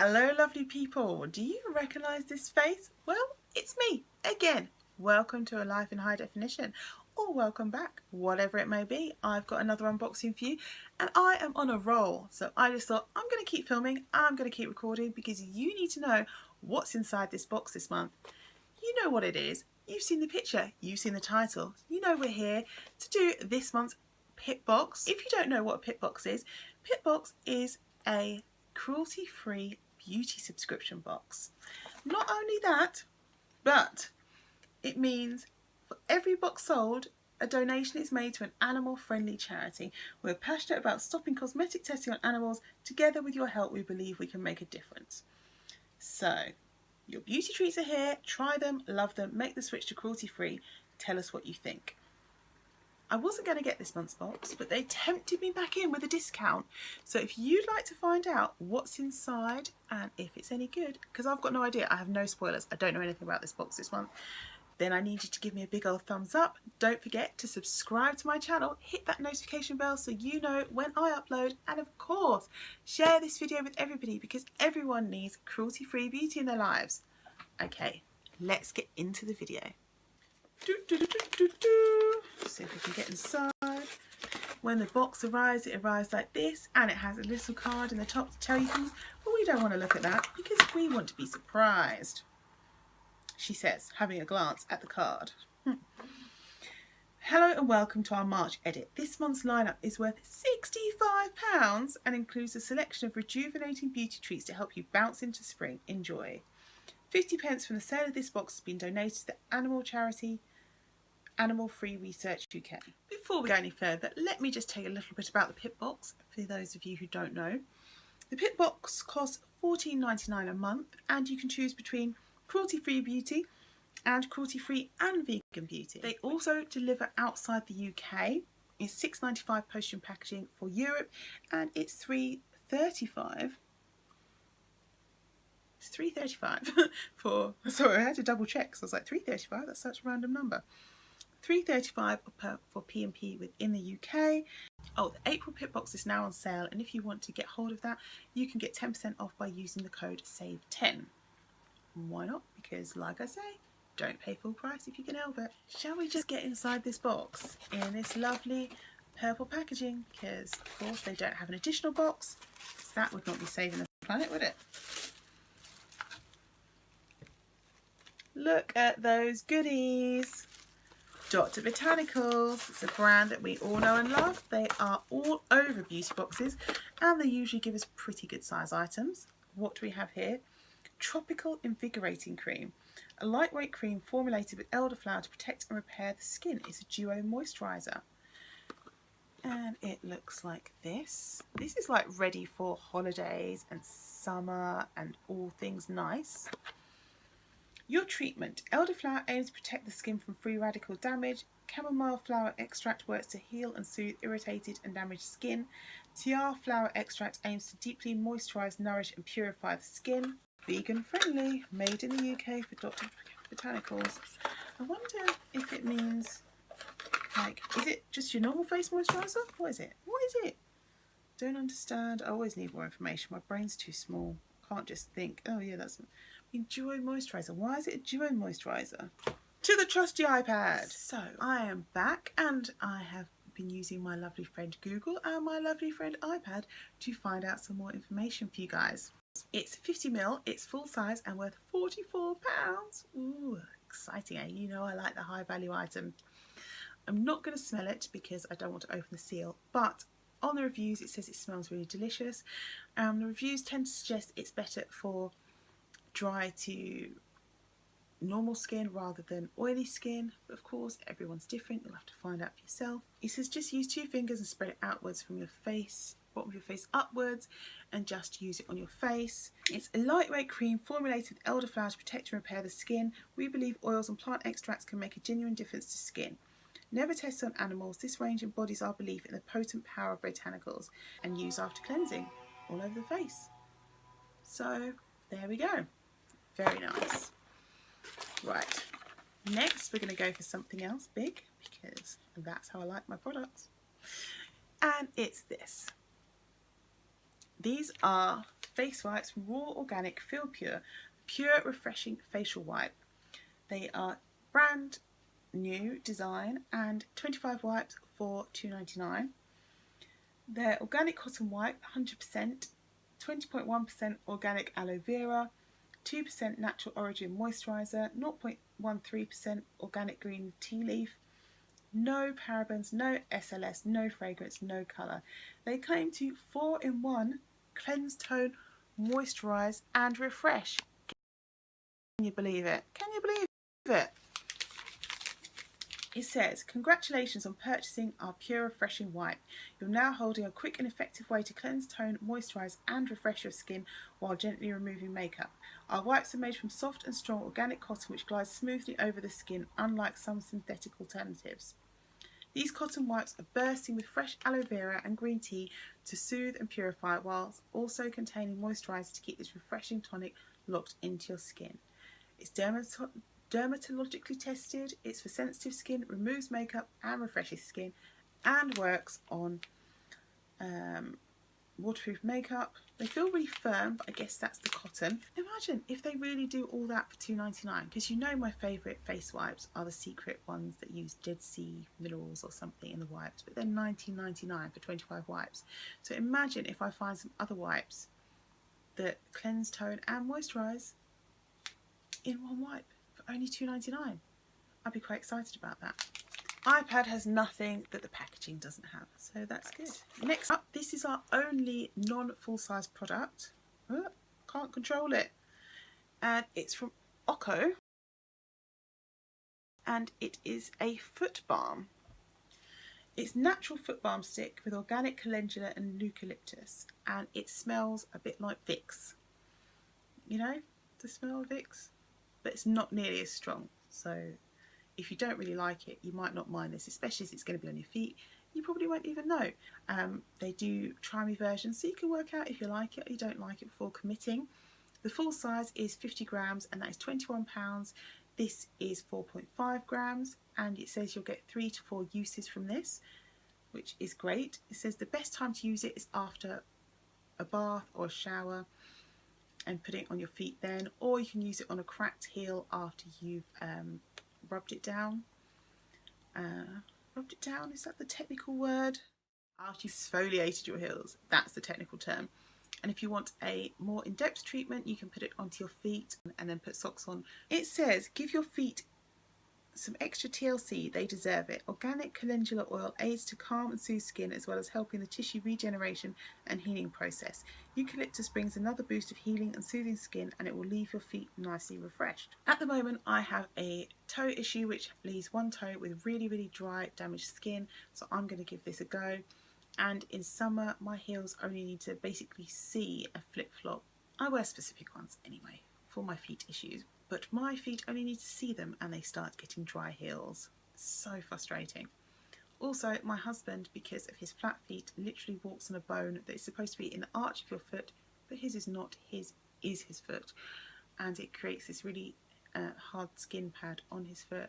Hello lovely people, do you recognise this face? Well, it's me again. Welcome to A Life in High Definition, or welcome back, whatever it may be. I've got another unboxing for you and I am on a roll, so I just thought I'm going to keep filming, I'm going to keep recording because you need to know what's inside this box this month. You know what it is, you've seen the picture, you've seen the title, you know we're here to do this month's BIRCHBOX. If you don't know what a BIRCHBOX is a cruelty-free beauty subscription box. Not only that, but it means for every box sold, a donation is made to an animal-friendly charity. We're passionate about stopping cosmetic testing on animals. Together with your help, we believe we can make a difference. So, your beauty treats are here. Try them, love them, make the switch to cruelty-free. Tell us what you think. I wasn't going to get this month's box, but they tempted me back in with a discount. So if you'd like to find out what's inside and if it's any good, because I've got no idea, I have no spoilers, I don't know anything about this box this month, then I need you to give me a big old thumbs up. Don't forget to subscribe to my channel, hit that notification bell so you know when I upload, and of course, share this video with everybody because everyone needs cruelty-free beauty in their lives. Okay, let's get into the video. See if we can get inside. When the box arrives, it arrives like this, and it has a little card in the top to tell you things, but we don't want to look at that because we want to be surprised, she says, having a glance at the card. Hello and welcome to our March edit. This month's lineup is worth £65 and includes a selection of rejuvenating beauty treats to help you bounce into spring. Enjoy. 50p from the sale of this box has been donated to the animal charity Animal Free Research UK. Before we go any further, let me just tell you a little bit about the BIRCHBOX for those of you who don't know. The BIRCHBOX costs £14.99 a month and you can choose between cruelty-free beauty and cruelty-free and vegan beauty. They also deliver outside the UK. It's £6.95 postage packaging for Europe and it's £3.35. It's £3.35 for, sorry, I had to double check, so I was like, £3.35, that's such a random number. £3.35 for P&P within the UK. Oh, the April BIRCHBOX is now on sale, and if you want to get hold of that, you can get 10% off by using the code SAVE10. Why not? Because, like I say, don't pay full price if you can help it. Shall we just get inside this box in this lovely purple packaging? Because, of course, they don't have an additional box. So that would not be saving the planet, would it? Look at those goodies. Dr. Botanicals, it's a brand that we all know and love. They are all over beauty boxes and they usually give us pretty good size items. What do we have here? Tropical Invigorating Cream. A lightweight cream formulated with elderflower to protect and repair the skin. It's a duo moisturiser. And it looks like this. This is like ready for holidays and summer and all things nice. Your treatment. Elderflower aims to protect the skin from free radical damage. Chamomile flower extract works to heal and soothe irritated and damaged skin. Tiare flower extract aims to deeply moisturise, nourish and purify the skin. Vegan friendly. Made in the UK for Dr. Botanicals. I wonder if it means, like, is it just your normal face moisturiser? What is it? What is it? Don't understand. I always need more information. My brain's too small. Can't just think, oh yeah, that's Duo moisturiser. Why is it a duo moisturiser? To the trusty iPad. So I am back and I have been using my lovely friend Google and my lovely friend iPad to find out some more information for you guys. It's 50ml, it's full size and worth £44. Ooh, exciting, eh? You know I like the high value item. I'm not going to smell it because I don't want to open the seal, but on the reviews it says it smells really delicious. The reviews tend to suggest it's better for dry to normal skin rather than oily skin, but of course everyone's different, you'll have to find out for yourself. It says just use 2 fingers and spread it outwards from your face, bottom of your face upwards, and just use it on your face. It's a lightweight cream formulated with elderflower to protect and repair the skin. We believe oils and plant extracts can make a genuine difference to skin. Never tested on animals, this range embodies our belief in the potent power of botanicals and use after cleansing all over the face. So there we go. Very nice. Right, next we're going to go for something else big because that's how I like my products. And it's this. These are face wipes from Raw Organic Feel Pure, pure refreshing facial wipe. They are brand new design and 25 wipes for $2.99. They're organic cotton wipe, 100%, 20.1% organic aloe vera, 2% natural origin moisturiser, 0.13% organic green tea leaf, no parabens, no SLS, no fragrance, no colour. They claim to 4-in-1 cleanse, tone, moisturise and refresh. Can you believe it? Can you believe it? It says, congratulations on purchasing our pure refreshing wipe. You're now holding a quick and effective way to cleanse, tone, moisturise and refresh your skin while gently removing makeup. Our wipes are made from soft and strong organic cotton which glides smoothly over the skin, unlike some synthetic alternatives. These cotton wipes are bursting with fresh aloe vera and green tea to soothe and purify, whilst also containing moisturiser to keep this refreshing tonic locked into your skin. It's dermatologically tested, it's for sensitive skin, removes makeup and refreshes skin, and works on waterproof makeup. They feel really firm, but I guess that's the cotton. Imagine if they really do all that for $2.99, because you know my favourite face wipes are the secret ones that use Dead Sea minerals or something in the wipes, but they're $19.99 for 25 wipes. So imagine if I find some other wipes that cleanse, tone and moisturise in one wipe for only $2.99. I'd be quite excited about that. iPad has nothing that the packaging doesn't have, so that's good. Next up, this is our only non-full size product. Oh, can't control it. And it's from Occo. And it is a foot balm. It's natural foot balm stick with organic calendula and eucalyptus. And it smells a bit like Vicks. You know, the smell of Vicks? But it's not nearly as strong. So if you don't really like it, you might not mind this, especially as it's going to be on your feet. You probably won't even know. They do try me versions, so you can work out if you like it or you don't like it before committing. The full size is 50 grams and that is £21. This is 4.5 grams and it says you'll get 3 to 4 uses from this, which is great. It says the best time to use it is after a bath or a shower and put it on your feet then, or you can use it on a cracked heel after you've rubbed it down. Rubbed it down, is that the technical word? After you've exfoliated your heels, that's the technical term. And if you want a more in-depth treatment, you can put it onto your feet and then put socks on. It says, give your feet some extra TLC, they deserve it. Organic calendula oil aids to calm and soothe skin as well as helping the tissue regeneration and healing process. Eucalyptus brings another boost of healing and soothing skin and it will leave your feet nicely refreshed. At the moment I have a toe issue which leaves one toe with really dry damaged skin, so I'm going to give this a go. And in summer my heels only need to basically see a flip-flop. I wear specific ones anyway for my feet issues, but my feet only need to see them and they start getting dry heels. So frustrating. Also, my husband, because of his flat feet, literally walks on a bone that is supposed to be in the arch of your foot, but his is not, his is his foot. And it creates this really hard skin pad on his foot.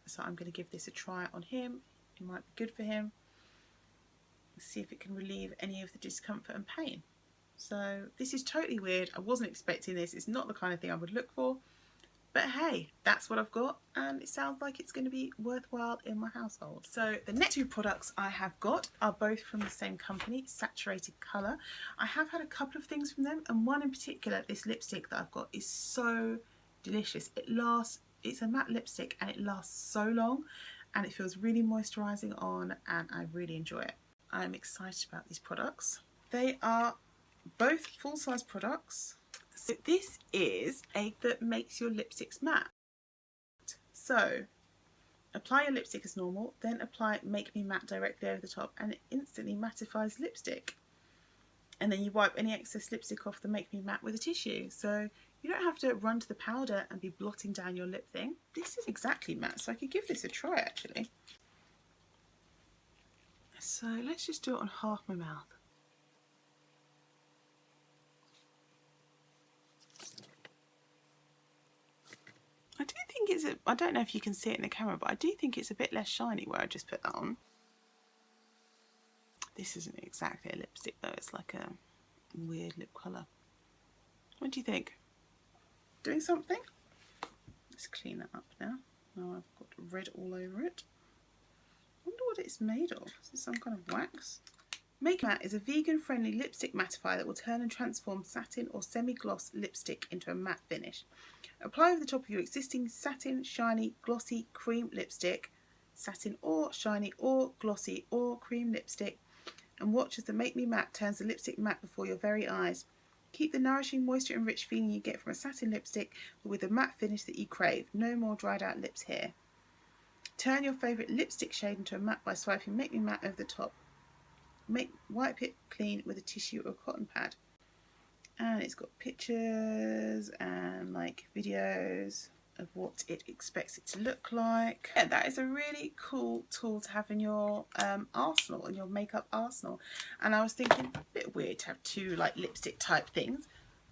So I'm going to give this a try on him. It might be good for him. See if it can relieve any of the discomfort and pain. So this is totally weird. I wasn't expecting this. It's not the kind of thing I would look for. But hey, that's what I've got and it sounds like it's going to be worthwhile in my household. So the next two products I have got are both from the same company, Saturated Colour. I have had a couple of things from them and one in particular, this lipstick that I've got is so delicious. It lasts, it's a matte lipstick and it lasts so long and it feels really moisturising on and I really enjoy it. I'm excited about these products. They are both full-size products. So this is a that makes your lipsticks matte. So apply your lipstick as normal, then apply Make Me Matte directly over the top and it instantly mattifies lipstick. And then you wipe any excess lipstick off the Make Me Matte with a tissue. So you don't have to run to the powder and be blotting down your lip thing. This is exactly matte, so I could give this a try actually. So let's just do it on half my mouth. I do think it's I don't know if you can see it in the camera, but I do think it's a bit less shiny where I just put that on. This isn't exactly a lipstick though, it's like a weird lip colour. What do you think? Doing something? Let's clean that up now. Oh, I've got red all over it. I wonder what it's made of. Is it some kind of wax? Make Matte is a vegan-friendly lipstick mattifier that will turn and transform satin or semi-gloss lipstick into a matte finish. Apply over the top of your existing satin, shiny, glossy, cream lipstick, satin or shiny or glossy or cream lipstick, and watch as the Make Me Matte turns the lipstick matte before your very eyes. Keep the nourishing, moisture-enriched feeling you get from a satin lipstick, but with a matte finish that you crave. No more dried-out lips here. Turn your favourite lipstick shade into a matte by swiping Make Me Matte over the top. Wipe it clean with a tissue or a cotton pad. And it's got pictures and like videos of what it expects it to look like. Yeah, that is a really cool tool to have in your arsenal, in your makeup arsenal. And I was thinking, a bit weird to have two like lipstick type things,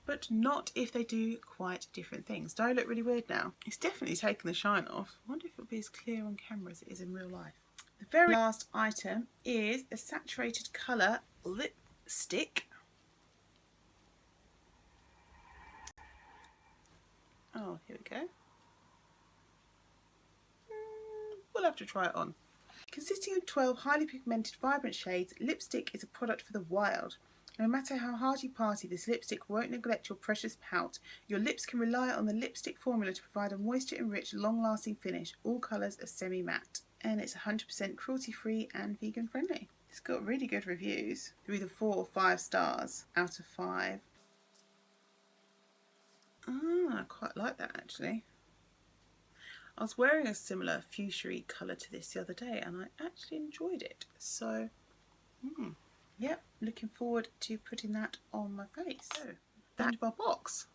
but not if they do quite different things. Do I look really weird now? It's definitely taken the shine off. I wonder if it'll be as clear on camera as it is in real life. The very last item is a saturated colour lipstick. Oh, here we go. We'll have to try it on. Consisting of 12 highly pigmented vibrant shades, lipstick is a product for the wild. No matter how hard you party, this lipstick won't neglect your precious pout. Your lips can rely on the lipstick formula to provide a moisture-enriched, long-lasting finish. All colours are semi-matte. And it's 100% cruelty-free and vegan-friendly. It's got really good reviews. They're either 4 or 5 stars out of 5. I quite like that actually. I was wearing a similar fuchsia colour to this the other day and I actually enjoyed it. So, yep, looking forward to putting that on my face. So, the end of our box.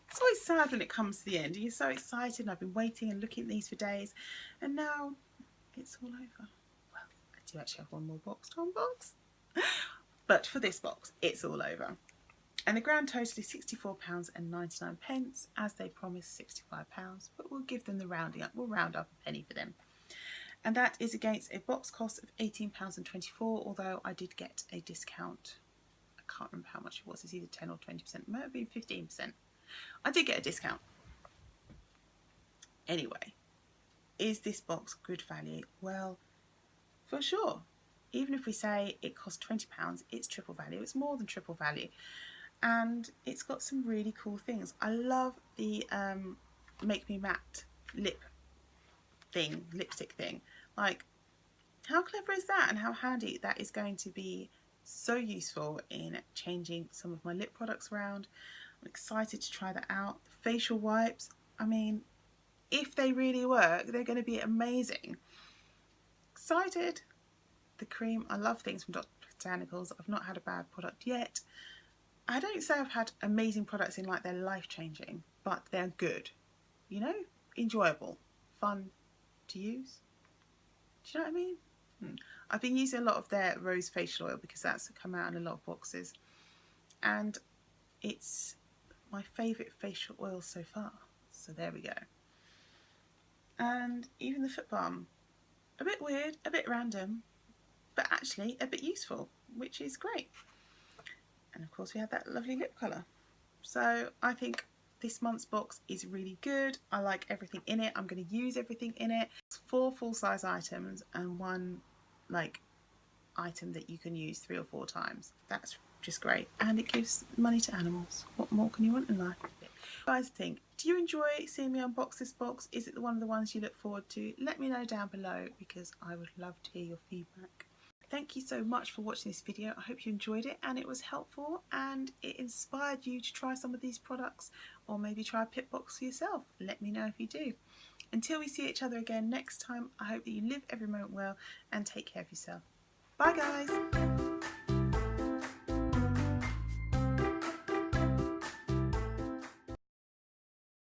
It's always sad when it comes to the end. You're so excited and I've been waiting and looking at these for days and now it's all over. Well, I do actually have one more box to unbox. But for this box, it's all over. And the grand total is £64.99, as they promised £65, but we'll give them the rounding up. We'll round up a penny for them. And that is against a box cost of £18.24, although I did get a discount. I can't remember how much it was. It's either 10 or 20%. It might have been 15%. I did get a discount. Anyway, is this box good value? Well, for sure. Even if we say it cost £20, it's triple value. It's more than triple value. And it's got some really cool things. I love the Make Me Matte lipstick thing. Like, how clever is that? And how handy that is going to be. So useful in changing some of my lip products around. I'm excited to try that out. The facial wipes, I mean, if they really work, they're going to be amazing. Excited. The cream, I love things from Dr. Botanicals. I've not had a bad product yet. I don't say I've had amazing products in like they're life-changing, but they're good, you know, enjoyable, fun to use. Do you know what I mean? I've been using a lot of their rose facial oil because that's come out in a lot of boxes, and it's my favourite facial oil so far. So there we go. And even the foot balm, a bit weird, a bit random, but actually a bit useful, which is great. And of course we have that lovely lip colour. So I think this month's box is really good. I like everything in it. I'm going to use everything in it. It's 4 full-size items and 1 like item that you can use 3 or 4 times. That's just great. And it gives money to animals. What more can you want in life? Guys, think, do you enjoy seeing me unbox this box? Is it one of the ones you look forward to? Let me know down below because I would love to hear your feedback. Thank you so much for watching this video. I hope you enjoyed it and it was helpful and it inspired you to try some of these products or maybe try a pip box for yourself. Let me know if you do. Until we see each other again next time, I hope that you live every moment well and take care of yourself. Bye guys!